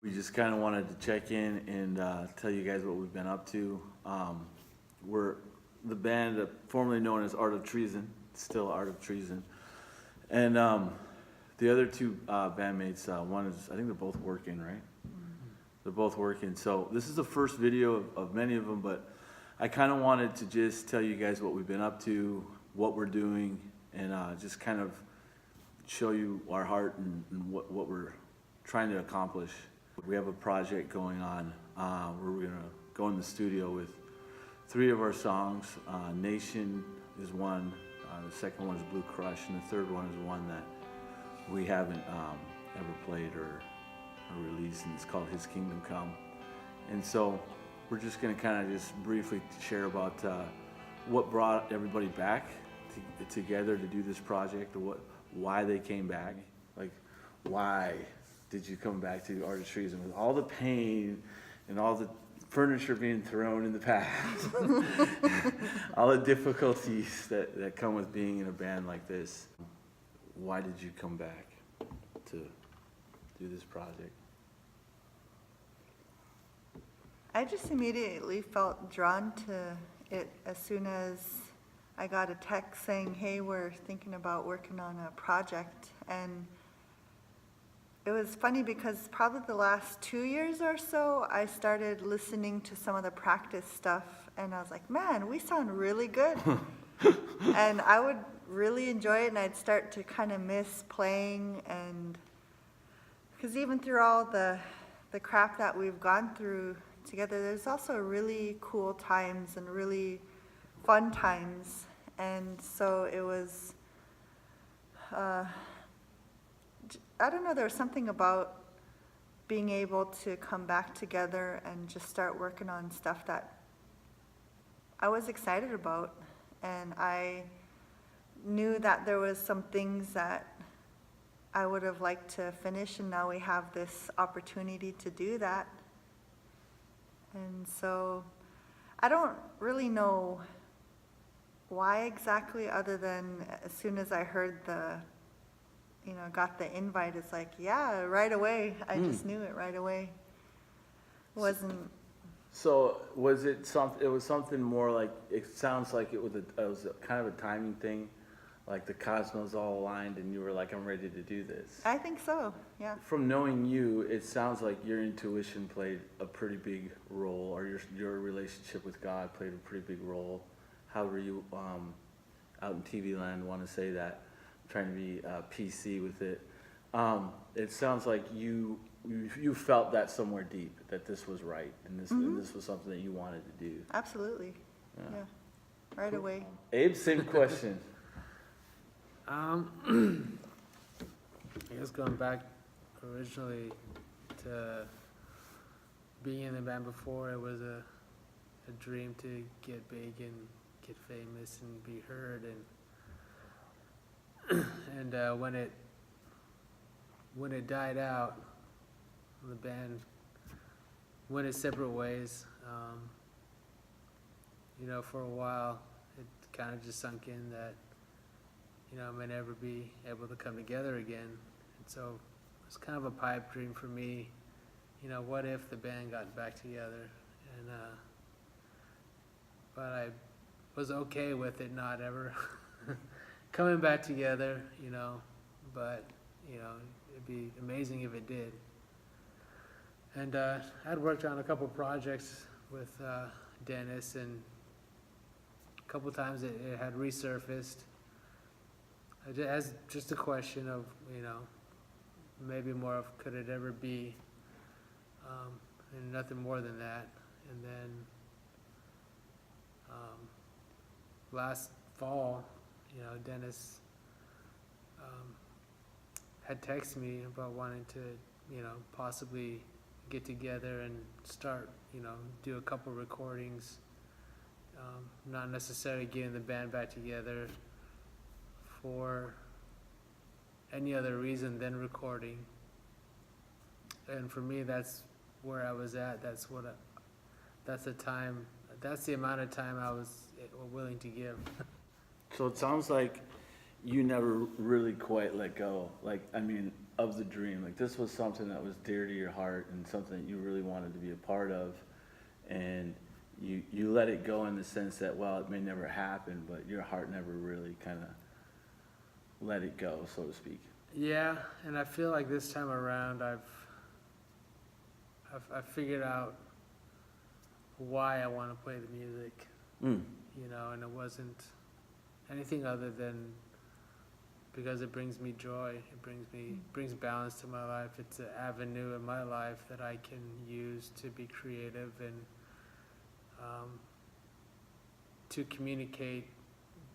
We just kind of wanted to check in and tell you guys what we've been up to. We're the band formerly known as Art of Treason, still Art of Treason. And the other two bandmates, one is, I think they're both working, right? They're both working. So this is the first video of many of them, but I kind of wanted to just tell you guys what we've been up to, what we're doing, and just kind of show you our heart and what we're trying to accomplish. We have a project going on where we're gonna go in the studio with 3 of our songs. Nation is one, the second one is Blue Crush, and the third one is one that we haven't ever played or released, and it's called His Kingdom Come. And so we're just gonna kind of just briefly share about what brought everybody back together to do this project, or why they came back. Like, why did you come back to Art of Treason with all the pain and all the furniture being thrown in the past, all the difficulties that come with being in a band like this? Why did you come back to do this project? I just immediately felt drawn to it as soon as I got a text saying, hey, we're thinking about working on a project. And it was funny because probably the last 2 years or so, I started listening to some of the practice stuff, and I was like, man, we sound really good. And I would really enjoy it, and I'd start to kind of miss playing. And because even through all the crap that we've gone through together, there's also really cool times and really fun times. And so it was, I don't know, there was something about being able to come back together and just start working on stuff that I was excited about. And I knew that there was some things that I would have liked to finish, and now we have this opportunity to do that. And so I don't really know why exactly, other than as soon as I heard got the invite, it's like, yeah, right away. I just knew it right away. Wasn't. So was it something? It was something more like, it sounds like it was kind of a timing thing, like the cosmos all aligned, and you were like, I'm ready to do this. I think so. Yeah. From knowing you, it sounds like your intuition played a pretty big role, or your relationship with God played a pretty big role. However you out in TV land want to say that. I'm trying to be PC with it. It sounds like you felt that somewhere deep, that this was right, and this was something that you wanted to do. Absolutely. Yeah. Right Cool. away. Abe, same question. I guess going back originally to being in the band before, it was a dream to get big and get famous and be heard, and when it died out, the band went its separate ways. For a while, it kind of just sunk in that I may never be able to come together again. And so it's kind of a pipe dream for me. What if the band got back together? And but I was okay with it not ever coming back together, but it'd be amazing if it did. And I'd worked on a couple projects with Dennis, and a couple times it had resurfaced as just a question of, maybe more of, could it ever be, and nothing more than that. And then last fall, Dennis had texted me about wanting to, possibly get together and start, do a couple recordings, not necessarily getting the band back together for any other reason than recording. And for me, that's where I was at. That's the amount of time I was willing to give. So it sounds like you never really quite let go. Like, I mean, of the dream. Like this was something that was dear to your heart and something that you really wanted to be a part of, and you let it go in the sense that, well, it may never happen, but your heart never really kind of let it go, so to speak. Yeah, and I feel like this time around I've figured out why I want to play the music, Mm. you know, and it wasn't anything other than because it brings me joy. It brings balance to my life. It's an avenue in my life that I can use to be creative and to communicate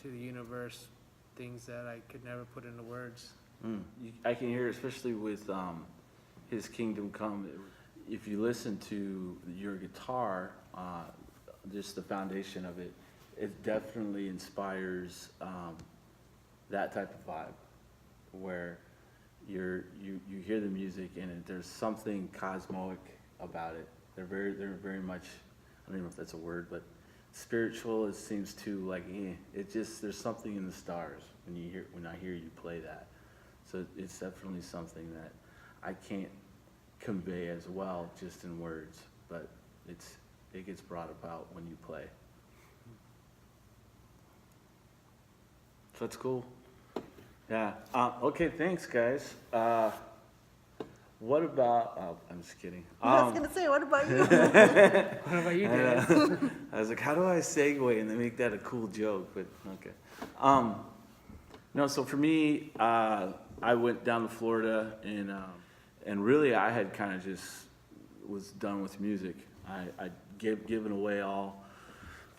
to the universe things that I could never put into words. I can hear, especially with His Kingdom Come, if you listen to your guitar, just the foundation of it, it definitely inspires that type of vibe, where you hear the music and there's something cosmic about it. They're very much, I don't even know if that's a word, but spiritual. It seems too like it just, there's something in the stars when I hear you play that. So it's definitely something that I can't convey as well just in words, but it gets brought about when you play. So that's cool. Yeah. Okay. Thanks, guys. What about? Oh, I'm just kidding. I was gonna say, what about you? What about you, Dan? I was like, how do I segue and then make that a cool joke? But okay. No. So for me, I went down to Florida and really I had kind of just was done with music. I given away all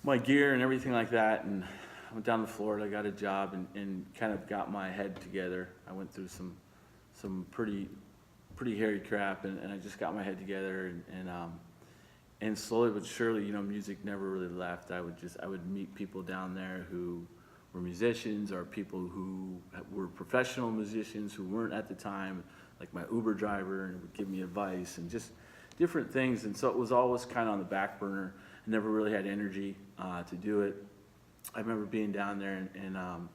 my gear and everything like that, and I went down to Florida, got a job, and kind of got my head together. I went through some pretty hairy crap, and I just got my head together, and slowly but surely, you know, music never really left. I would meet people down there who were musicians, or people who were professional musicians who weren't at the time, like my Uber driver, and would give me advice and just different things. And so it was always kind of on the back burner. I never really had energy to do it. I remember being down there and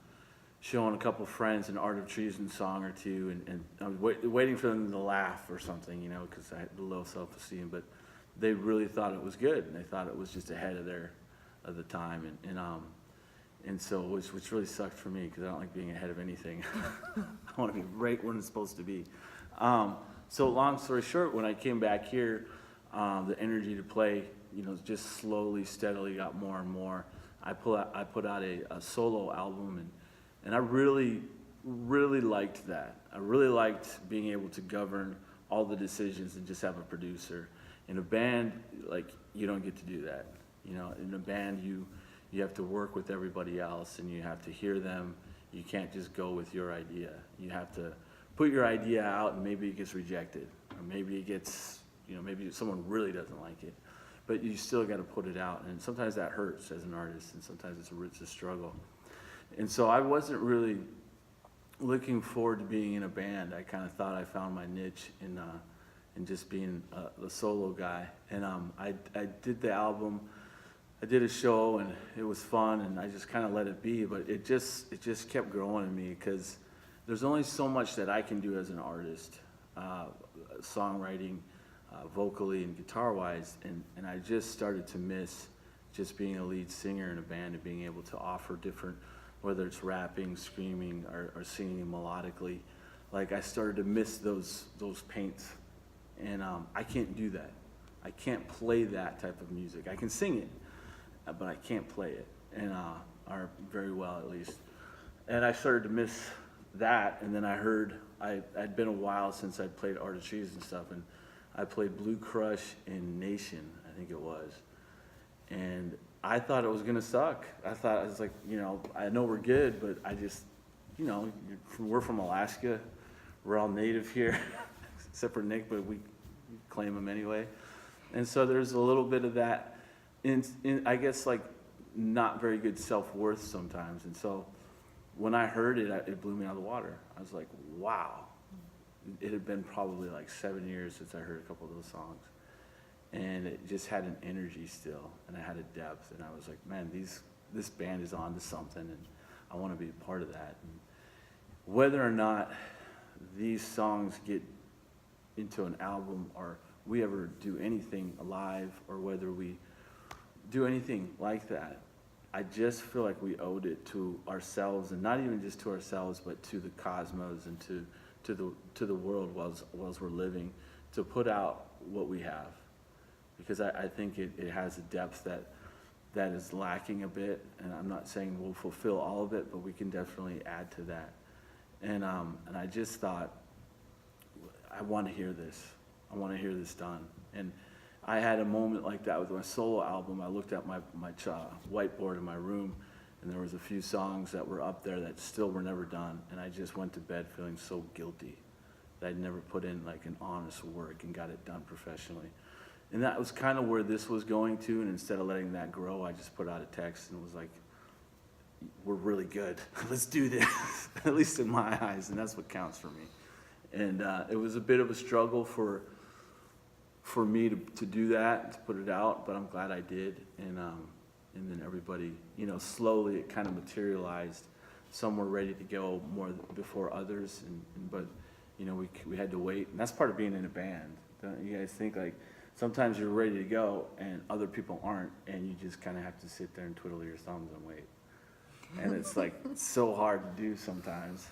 showing a couple friends an Art of Treason song or two, and I was waiting for them to laugh or something, you know, because I had a low self-esteem, but they really thought it was good, and they thought it was just ahead of the time, and so which really sucked for me, because I don't like being ahead of anything. I want to be right when it's supposed to be. So long story short, when I came back here, the energy to play, you know, just slowly, steadily got more and more. I put out a solo album, and I really liked that. I really liked being able to govern all the decisions and just have a producer. In a band, like, you don't get to do that. You know, in a band, you have to work with everybody else, and you have to hear them. You can't just go with your idea. You have to put your idea out, and maybe it gets rejected, or maybe it gets, you know, maybe someone really doesn't like it. But you still got to put it out, and sometimes that hurts as an artist, and sometimes it's a struggle. And so I wasn't really looking forward to being in a band. I kind of thought I found my niche in just being the solo guy. And I did the album, I did a show, and it was fun, and I just kind of let it be. But it just kept growing in me, because there's only so much that I can do as an artist, songwriting, vocally and guitar-wise, and I just started to miss just being a lead singer in a band and being able to offer different, whether it's rapping, screaming, or singing melodically. Like, I started to miss those paints, and I can't do that. I can't play that type of music. I can sing it, but I can't play it, and or very well at least. And I started to miss that, and then I heard, I'd been a while since I'd played Art of Trees and stuff, and I played Blue Crush in Nation, I think it was. And I thought it was gonna suck. I was like, you know, I know we're good, but I just, you know, we're from Alaska. We're all native here, except for Nick, but we claim him anyway. And so there's a little bit of that, in I guess, like, not very good self-worth sometimes. And so when I heard it, it blew me out of the water. I was like, wow. It had been probably like 7 years since I heard a couple of those songs, and it just had an energy still, and it had a depth, and I was like, man, this band is on to something, and I want to be a part of that. And whether or not these songs get into an album, or we ever do anything live, or whether we do anything like that, I just feel like we owed it to ourselves, and not even just to ourselves, but to the cosmos and to the world whilst we're living, to put out what we have, because I think it has a depth that is lacking a bit, and I'm not saying we'll fulfill all of it, but we can definitely add to that. And I just thought, I want to hear this. I want to hear this done. And I had a moment like that with my solo album. I looked at my whiteboard in my room, and there was a few songs that were up there that still were never done. And I just went to bed feeling so guilty that I'd never put in like an honest work and got it done professionally. And that was kind of where this was going to. And instead of letting that grow, I just put out a text and was like, we're really good. Let's do this, at least in my eyes. And that's what counts for me. And it was a bit of a struggle for me to do that, to put it out, but I'm glad I did. And then everybody, slowly it kind of materialized. Some were ready to go more before others, but we had to wait. And that's part of being in a band. Don't you guys think, like, sometimes you're ready to go and other people aren't, and you just kind of have to sit there and twiddle your thumbs and wait. And it's like so hard to do sometimes.